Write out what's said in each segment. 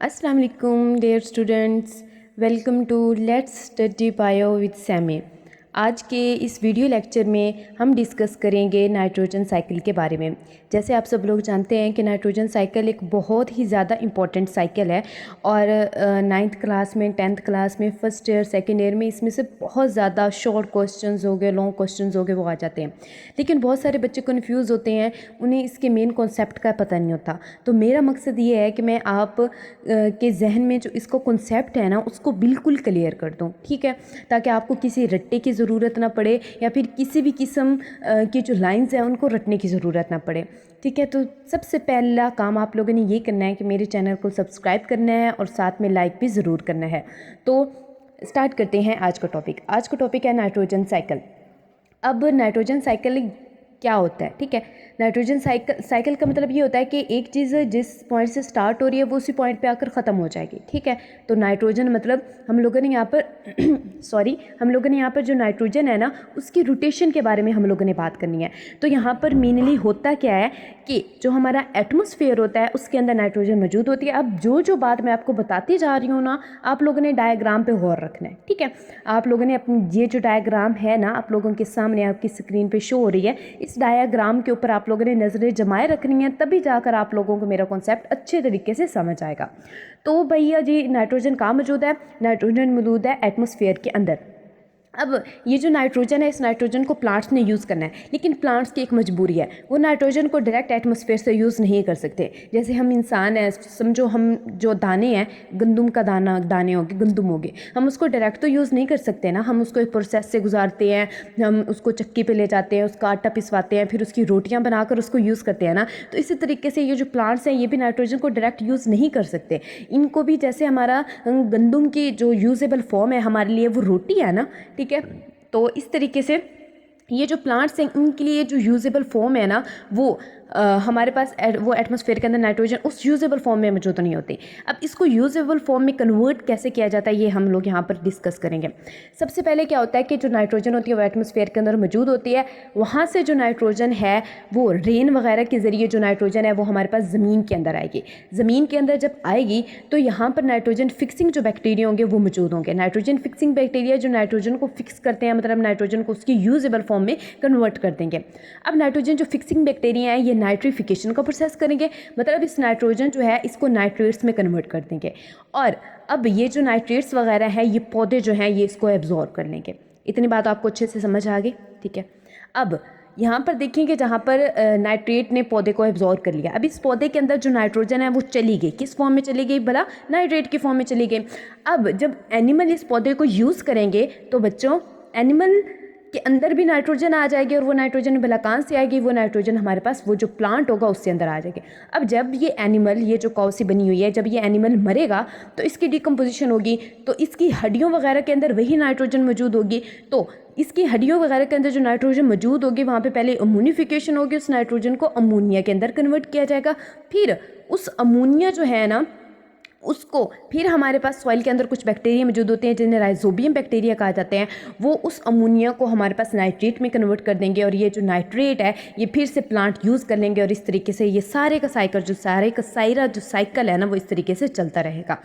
अस्सलाम वालेकुम dear students, welcome to let's study bio with Sammy. आज के इस वीडियो लेक्चर में हम डिस्कस करेंगे नाइट्रोजन साइकिल के बारे में। जैसे आप सब लोग जानते हैं कि नाइट्रोजन साइकिल एक बहुत ही ज़्यादा इम्पॉर्टेंट साइकिल है और 9th क्लास में, 10th क्लास में, फर्स्ट ईयर, सेकेंड ईयर में इसमें से बहुत ज़्यादा शॉर्ट क्वेश्चंस हो गए, लॉन्ग क्वेश्चंस हो गए, वो आ जाते हैं। लेकिन बहुत सारे बच्चे कन्फ्यूज़ होते हैं, उन्हें इसके मेन कॉन्सेप्ट का पता नहीं होता। तो मेरा मकसद ये है कि मैं आप के जहन में जो इसको कॉन्सेप्ट है ना, उसको बिल्कुल क्लियर कर दूँ, ठीक है, ताकि आपको किसी रट्टे की ज़रूरत ना पड़े या फिर किसी भी किस्म की जो लाइंस हैं उनको रटने की ज़रूरत ना पड़े, ठीक है। तो सबसे पहला काम आप लोगों ने ये करना है कि मेरे चैनल को सब्सक्राइब करना है और साथ में लाइक भी ज़रूर करना है। तो स्टार्ट करते हैं आज का टॉपिक। आज का टॉपिक है नाइट्रोजन साइकिल। अब नाइट्रोजन साइकिल क्या होता है, ठीक है। नाइट्रोजन साइकिल का मतलब ये होता है कि एक चीज़ जिस पॉइंट से स्टार्ट हो रही है वो उसी पॉइंट पे आकर ख़त्म हो जाएगी, ठीक है। तो नाइट्रोजन मतलब हम लोगों ने यहाँ पर हम लोगों ने यहाँ पर जो नाइट्रोजन है ना, उसकी रोटेशन के बारे में हम लोगों ने बात करनी है। तो यहाँ पर मेनली होता क्या है कि जो हमारा एटमॉस्फेयर होता है उसके अंदर नाइट्रोजन मौजूद होती है। अब जो बात मैं आपको बताती जा रही हूँ ना, आप लोगों ने डायग्राम पे गौर रखना है, ठीक है। आप लोगों ने अपनी ये जो डायग्राम है ना, आप लोगों के सामने आपकी स्क्रीन पे शो हो रही है, इस डायग्राम के ऊपर आप लोगों ने नज़रें जमाए रखनी है, तभी जाकर आप लोगों को मेरा कॉन्सेप्ट अच्छे तरीके से समझ आएगा। तो भैया जी, नाइट्रोजन कहाँ मौजूद है? नाइट्रोजन मौजूद है एटमॉस्फेयर के अंदर। अब ये जो नाइट्रोजन है, इस नाइट्रोजन को प्लांट्स ने यूज़ करना है, लेकिन प्लांट्स की एक मजबूरी है, वो नाइट्रोजन को डायरेक्ट एटमॉस्फेयर से यूज़ नहीं कर सकते। जैसे हम इंसान हैं, समझो हम जो दाने हैं, गंदम का दाने हो गए, गंदम हो गए, हम उसको डायरेक्ट तो यूज़ नहीं कर सकते ना, हम उसको एक प्रोसेस से गुजारते हैं, हम उसको चक्की पे ले जाते हैं, उसका आटा पिसवाते हैं, फिर उसकी रोटियाँ बनाकर उसको यूज़ करते हैं ना। तो इसी तरीके से ये जो प्लांट्स हैं, ये भी नाइट्रोजन को डायरेक्ट यूज़ नहीं कर सकते। इनको भी जैसे हमारा गंदम की जो यूजेबल फॉर्म है हमारे लिए वो रोटी है ना, ठीक है। तो इस तरीके से ये जो प्लांट्स हैं, इनके लिए जो यूजेबल फॉर्म है ना, वो हमारे पास वो एटमॉस्फेयर के अंदर नाइट्रोजन उस यूजेबल फॉर्म में मौजूद नहीं होती। अब इसको यूजेबल फॉर्म में कन्वर्ट कैसे किया जाता है, ये हम लोग यहाँ पर डिस्कस करेंगे। सबसे पहले क्या होता है कि जो नाइट्रोजन होती है वो एटमॉस्फेयर के अंदर मौजूद होती है। वहाँ से जो नाइट्रोजन है वो रेन वगैरह के ज़रिए जो नाइट्रोजन है वो हमारे पास ज़मीन के अंदर आएगी। ज़मीन के अंदर जब आएगी तो यहाँ पर नाइट्रोजन फिक्सिंग जो बैक्टीरिया होंगे वो मौजूद होंगे। नाइट्रोजन फिक्सिंग बैक्टीरिया जो नाइट्रोजन को फिक्स करते हैं, मतलब नाइट्रोजन को उसकी यूजेबल फॉर्म में कन्वर्ट कर देंगे। अब नाइट्रोजन जो फिक्सिंग बैक्टीरिया है, ये नाइट्रिफिकेशन का प्रोसेस करेंगे, मतलब इस नाइट्रोजन जो है इसको नाइट्रेट्स में कन्वर्ट कर देंगे। और अब ये जो नाइट्रेट्स वगैरह है, ये पौधे जो हैं ये इसको एब्जॉर्ब कर लेंगे। इतनी बात आपको अच्छे से समझ आ गई, ठीक है। अब यहाँ पर देखेंगे, जहाँ पर नाइट्रेट ने पौधे को एब्जॉर्ब कर लिया, अब इस पौधे के अंदर जो नाइट्रोजन है वो चली गई, किस फॉर्म में चली गई भला? नाइट्रेट की फॉर्म में चली गई। अब जब एनिमल इस पौधे को यूज़ करेंगे तो बच्चों, एनिमल के अंदर भी नाइट्रोजन आ जाएगी, और वो नाइट्रोजन भला कहाँ से आएगी? वो नाइट्रोजन हमारे पास वो जो प्लांट होगा उससे अंदर आ जाएगी। अब जब ये एनिमल, ये जो काऊ सी बनी हुई है, जब ये एनिमल मरेगा तो इसकी डिकम्पोजिशन होगी, तो इसकी हड्डियों वगैरह के अंदर वही नाइट्रोजन मौजूद होगी। तो इसकी हड्डियों वगैरह के अंदर जो नाइट्रोजन मौजूद होगी, वहाँ पे पहले अमोनिफिकेशन होगी, उस नाइट्रोजन को अमोनिया के अंदर कन्वर्ट किया जाएगा। फिर उस अमोनिया जो है ना, उसको फिर हमारे पास सॉइल के अंदर कुछ बैक्टीरिया मौजूद होते हैं जिन्हें राइजोबियम बैक्टीरिया कहा जाते हैं, वो उस अमोनिया को हमारे पास नाइट्रेट में कन्वर्ट कर देंगे, और ये जो नाइट्रेट है ये फिर से प्लांट यूज़ कर लेंगे, और इस तरीके से ये सारा जो साइकिल है ना, वो इस तरीके से चलता रहेगा।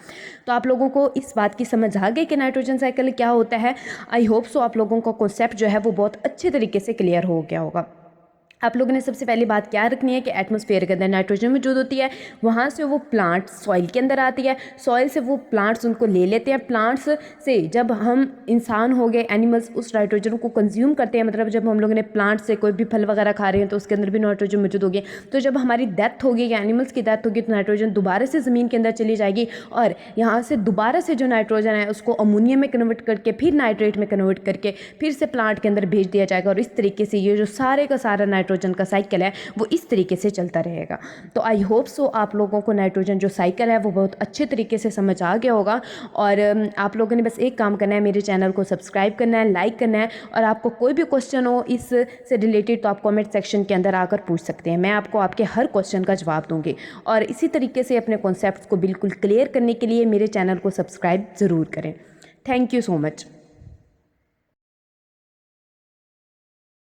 तो आप लोगों को इस बात की समझ आ गई कि नाइट्रोजन साइकिल क्या होता है। आई होप सो आप लोगों का कॉन्सेप्ट जो है वो बहुत अच्छे तरीके से क्लियर हो गया होगा। आप लोगों ने सबसे पहली बात क्या रखनी है कि एटमॉस्फेयर के अंदर नाइट्रोजन मौजूद होती है, वहाँ से वो प्लांट्स सॉइल के अंदर आती है, सॉइल से वो प्लांट्स उनको ले लेते हैं, प्लांट्स से जब हम इंसान हो गए, एनिमल्स उस नाइट्रोजन को कंज्यूम करते हैं, मतलब जब हम लोगों ने प्लांट से कोई भी फल वगैरह खा रहे हैं तो उसके अंदर भी नाइट्रोजन मौजूद होगी। तो जब हमारी डेथ होगी या एनिमल्स की डेथ होगी तो नाइट्रोजन दोबारा से ज़मीन के अंदर चली जाएगी, और यहाँ से दोबारा से जो नाइट्रोजन है उसको अमोनिया में कन्वर्ट करके फिर नाइट्रेट में कन्वर्ट करके फिर से प्लांट के अंदर भेज दिया जाएगा, और इस तरीके से ये जो सारे का सारा नाइट्रोजन का साइकिल है वो इस तरीके से चलता रहेगा। तो आई होप सो आप लोगों को नाइट्रोजन जो साइकिल है वो बहुत अच्छे तरीके से समझ आ गया होगा। और आप लोगों ने बस एक काम करना है, मेरे चैनल को सब्सक्राइब करना है, लाइक करना है, और आपको कोई भी क्वेश्चन हो इस से रिलेटेड तो आप कमेंट सेक्शन के अंदर आकर पूछ सकते हैं, मैं आपको आपके हर क्वेश्चन का जवाब दूंगी। और इसी तरीके से अपने कॉन्सेप्ट्स को बिल्कुल क्लियर करने के लिए मेरे चैनल को सब्सक्राइब ज़रूर करें। Thank you so much.